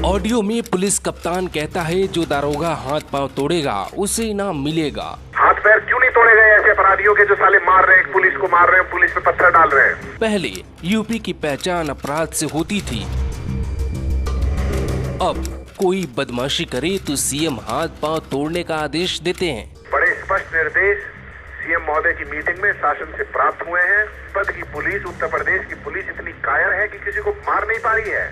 Audio में police कप्तान कहता है जो दारोगा हाथ पांव तोड़ेगा उसे इनाम मिलेगा। हाथ पैर क्यों नहीं तोड़े गए ऐसे अपराधियों के जो साले मार रहे हैं, पुलिस को मार रहे हैं, पुलिस पे पत्थर डाल रहे हैं। पहले यूपी की पहचान अपराध से होती थी, अब कोई बदमाशी करे तो सीएम हाथ पांव तोड़ने का आदेश देते हैं। बड़े स्पष्ट निर्देश सीएम महोदय की मीटिंग में शासन से प्राप्त हुए हैं। पद की पुलिस, उत्तर प्रदेश की पुलिस इतनी कायर है कि किसी को मार नहीं पा रही है।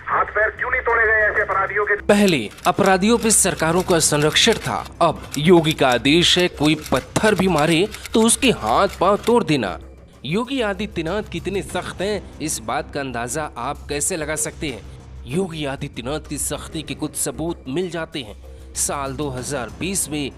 हाथ पैर क्यों नहीं तोड़े गए ऐसे अपराधियों के? पहले अपराधियों पे सरकारों का संरक्षण था, अब योगी का आदेश है कोई पत्थर भी मारे तो उसके हाथ पांव तोड़ देना। योगी आदित्यनाथ कितने सख्त हैं, इस बात का अंदाजा आप कैसे लगा सकते हैं? योगी आदित्यनाथ की सख्ती के कुछ सबूत मिल जाते हैं। साल 2020 में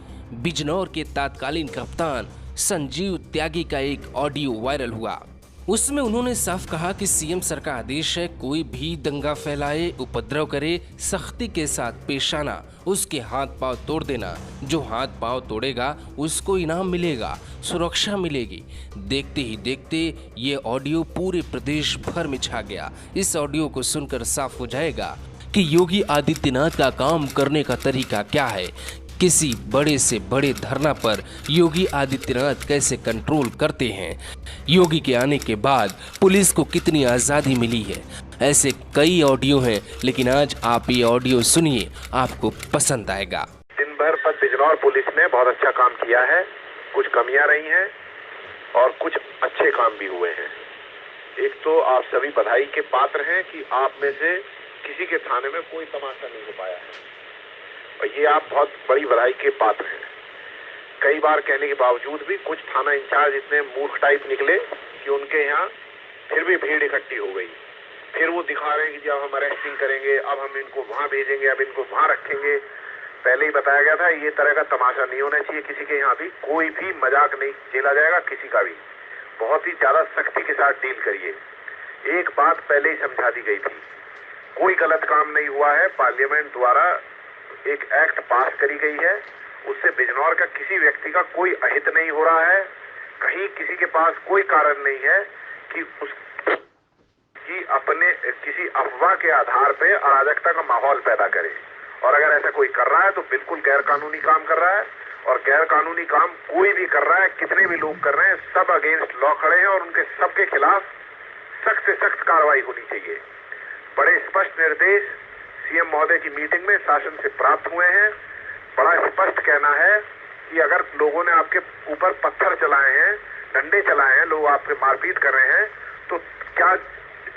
बिजनौर के तत्कालीन कप्तान संजीव त्यागी का एक ऑडियो वायरल हुआ। उसमें उन्होंने साफ कहा कि सीएम सर का आदेश है कोई भी दंगा फैलाए, उपद्रव करे, सख्ती के साथ पेश आना, उसके हाथ पांव तोड़ देना। जो हाथ पांव तोड़ेगा उसको इनाम मिलेगा, सुरक्षा मिलेगी। देखते ही देखते ये ऑडियो पूरे प्रदेश भर में छा गया। इस ऑडियो को सुनकर साफ हो जाएगा कि योगी आदित्यनाथ का काम करने का तरीका क्या है। किसी बड़े से बड़े धरना पर योगी आदित्यनाथ कैसे कंट्रोल करते हैं। योगी के आने के बाद पुलिस को कितनी आज़ादी मिली है। ऐसे कई ऑडियो हैं, लेकिन आज आप ये ऑडियो सुनिए, आपको पसंद आएगा। दिन भर पर बिजनौर पुलिस ने बहुत अच्छा काम किया है। कुछ कमियां रही हैं और कुछ अच्छे काम भी हुए हैं। एक तो आप सभी बधाई के पात्र हैं कि आप में से किसी के थाने में कोई तमाशा नहीं हो पाया है, और ये आप बहुत बड़ी बधाई के पात्र हैं। कई बार कहने के बावजूद भी कुछ थाना इंचार्ज इतने मूर्ख टाइप निकले कि उनके यहाँ फिर भी भीड़ इकट्ठी हो गई। फिर वो दिखा रहे हैं कि जब हम अरेस्टिंग करेंगे, अब हम इनको वहां भेजेंगे, अब इनको वहां रखेंगे। पहले ही बताया गया था ये तरह का तमाशा नहीं होना चाहिए किसी के यहाँ भी। कोई भी मजाक नहीं झेला जाएगा किसी का भी। बहुत ही ज्यादा सख्ती के साथ डील करिए। एक बात पहले ही समझा दी गई थी, कोई गलत काम नहीं हुआ है। पार्लियामेंट द्वारा एक एक्ट पास करी गई है, उससे बिजनौर का किसी व्यक्ति का कोई अहित नहीं हो रहा है। कहीं किसी के पास कोई कारण नहीं है कि उसकी अपने किसी अफवाह के आधार पे अराजकता का माहौल पैदा करे। और अगर ऐसा कोई कर रहा है तो बिल्कुल गैर कानूनी काम कर रहा है। और गैर कानूनी काम कोई भी कर रहा है, कितने भी लोग कर रहे हैं, सब अगेंस्ट लॉ खड़े हैं और उनके सबके खिलाफ सख्त से सख्त कार्रवाई होनी चाहिए। बड़े स्पष्ट निर्देश सीएम महोदय की मीटिंग में शासन से प्राप्त हुए हैं। बड़ा स्पष्ट कहना है कि अगर लोगों ने आपके ऊपर पत्थर चलाए हैं, डंडे चलाए हैं, लोग आपके मारपीट कर रहे हैं, तो क्या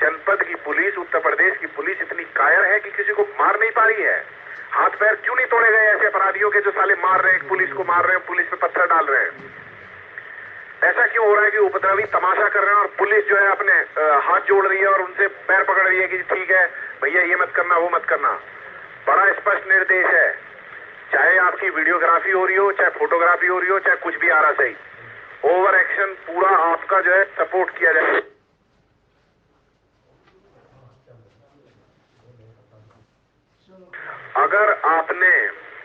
जनपद की पुलिस, उत्तर प्रदेश की पुलिस इतनी कायर है कि किसी को मार नहीं पा रही है? हाथ पैर क्यों नहीं तोड़े गए ऐसे अपराधियों के जो साले मार रहे हैं, पुलिस को मार रहे हैं, पुलिस पे पत्थर डाल रहे हैं? ऐसा क्यों हो रहा है कि उपद्रवी तमाशा कर रहे हैं और पुलिस जो है अपने हाथ जोड़ रही है और उनसे पैर पकड़ रही है कि ठीक है भैया ये मत करना, वो मत करना। बड़ा स्पष्ट निर्देश है, चाहे आपकी वीडियोग्राफी हो रही हो, चाहे फोटोग्राफी हो रही हो, चाहे कुछ भी आ रहा सही, ओवर एक्शन पूरा आपका जो है सपोर्ट किया जाए। अगर आपने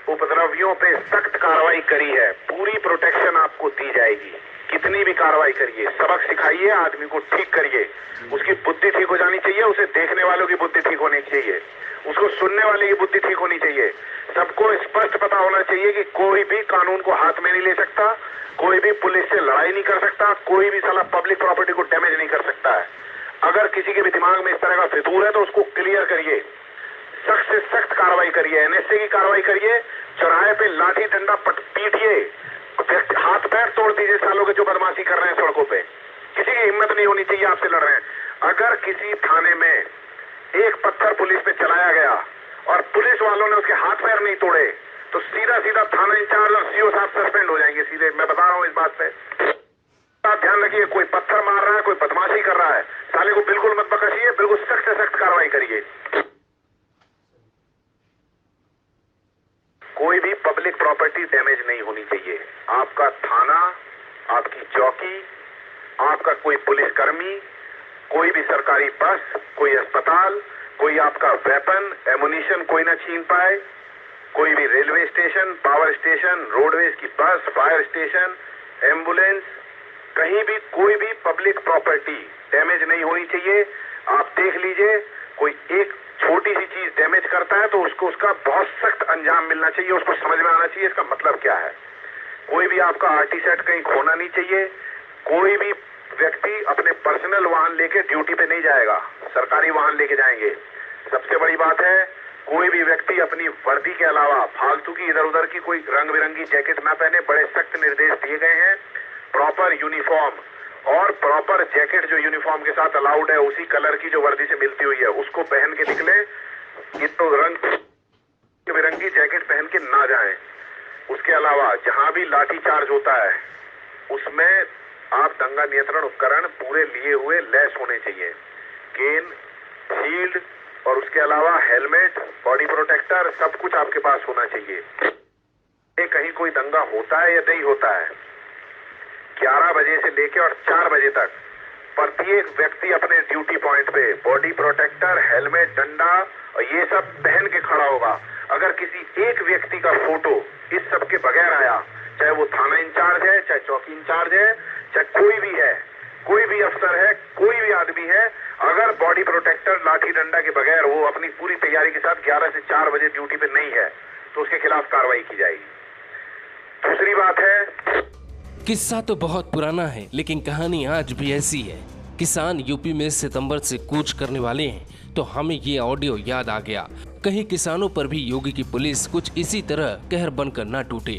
उपद्रवियों पे सख्त कार्रवाई करी है, पूरी प्रोटेक्शन आपको दी जाएगी। कितनी भी कार्रवाई करिए, सबक सिखाइए, आदमी को ठीक करिए। उसकी बुद्धि ठीक हो जानी चाहिए, उसे देखने वालों की बुद्धि ठीक होनी चाहिए, उसको सुनने वाले की बुद्धि ठीक होनी चाहिए। सबको स्पष्ट पता होना चाहिए कि कोई भी कानून को हाथ में नहीं ले सकता, कोई भी पुलिस से लड़ाई नहीं कर सकता, कोई भी साला पब्लिक प्रॉपर्टी को डैमेज नहीं कर सकता है। अगर किसी के भी दिमाग में इस तरह का फितूर है तो उसको क्लियर करिए, सख्त से सख्त कार्रवाई करिए, एनएसए की कार्रवाई करिए, चौराहे पे लाठी डंडा पीटिए, हाथ पैर तोड़ दीजिए सालों के जो बदमाशी कर रहे हैं सड़कों पे। किसी की हिम्मत नहीं होनी चाहिए आपसे लड़ रहे हैं। अगर किसी थाने में एक पत्थर पुलिस पे चलाया गया और पुलिस वालों ने उसके हाथ पैर नहीं तोड़े तो सीधा सीधा थाना इंचार्ज और सीओ साहब सस्पेंड हो जाएंगे सीधे। मैं बता रहा हूं इस बात पे ध्यान रखिए। कोई पत्थर मार रहा है, कोई बदमाशी कर रहा है, साले को बिल्कुल मत बख्शिए, बिल्कुल सख्त से सख्त कार्रवाई करिए। कोई भी पब्लिक प्रॉपर्टी डैमेज नहीं होनी चाहिए। आपका थाना, आपकी चौकी, आपका कोई पुलिसकर्मी, कोई भी सरकारी बस, कोई अस्पताल, कोई आपका वेपन, एमुनिशन कोई ना छीन पाए। कोई भी railway station, power station, roadways की बस, फायर स्टेशन, एम्बुलेंस, कहीं भी कोई भी पब्लिक प्रॉपर्टी डैमेज नहीं होनी चाहिए। आप देख लीजिए, कोई एक छोटी सी चीज डैमेज करता है तो उसको उसका बहुत सख्त अंजाम मिलना चाहिए, उसको समझ में आना चाहिए इसका मतलब क्या है। कोई भी आपका आरटी सेट कहीं खोना नहीं चाहिए। कोई भी व्यक्ति अपने पर्सनल वाहन लेके ड्यूटी पे नहीं जाएगा, सरकारी वाहन लेके जाएंगे। सबसे बड़ी बात है, कोई भी व्यक्ति अपनी वर्दी के अलावा फालतू की इधर उधर की कोई रंग बिरंगी जैकेट ना पहने। बड़े सख्त निर्देश दिए गए हैं। प्रॉपर यूनिफॉर्म और प्रॉपर जैकेट जो यूनिफॉर्म के साथ अलाउड है, उसी कलर की जो वर्दी से मिलती हुई है, उसको पहन के निकले। ये तो रंग बिरंगी जैकेट पहन के ना जाएं। उसके अलावा जहां भी लाठी चार्ज होता है उसमें आप दंगा नियंत्रण उपकरण पूरे लिए हुए लैस होने चाहिए। केन, शील्ड और उसके अलावा हेलमेट, बॉडी प्रोटेक्टर, सब कुछ आपके पास होना चाहिए। कहीं कोई दंगा होता है या नहीं होता है, 11 बजे से लेकर और 4 बजे तक प्रत्येक व्यक्ति अपने ड्यूटी पॉइंट पे बॉडी प्रोटेक्टर, हेलमेट, डंडा और ये सब पहन के खड़ा होगा। अगर किसी एक व्यक्ति का फोटो इस सब के बगैर आया, चाहे वो थाना इंचार्ज है, चाहे चौकी इंचार्ज है, चाहे कोई भी है, कोई भी अफसर है, कोई भी आदमी है, अगर बॉडी प्रोटेक्टर, लाठी डंडा के बगैर वो अपनी पूरी तैयारी के साथ 11 से 4 बजे ड्यूटी पे नहीं है तो उसके खिलाफ कार्रवाई की जाएगी। दूसरी बात है, किस्सा तो बहुत पुराना है लेकिन कहानी आज भी ऐसी है। किसान यूपी में सितंबर से कूच करने वाले हैं तो हमें ये ऑडियो याद आ गया। कहीं किसानों पर भी योगी की पुलिस कुछ इसी तरह कहर बनकर ना टूटे।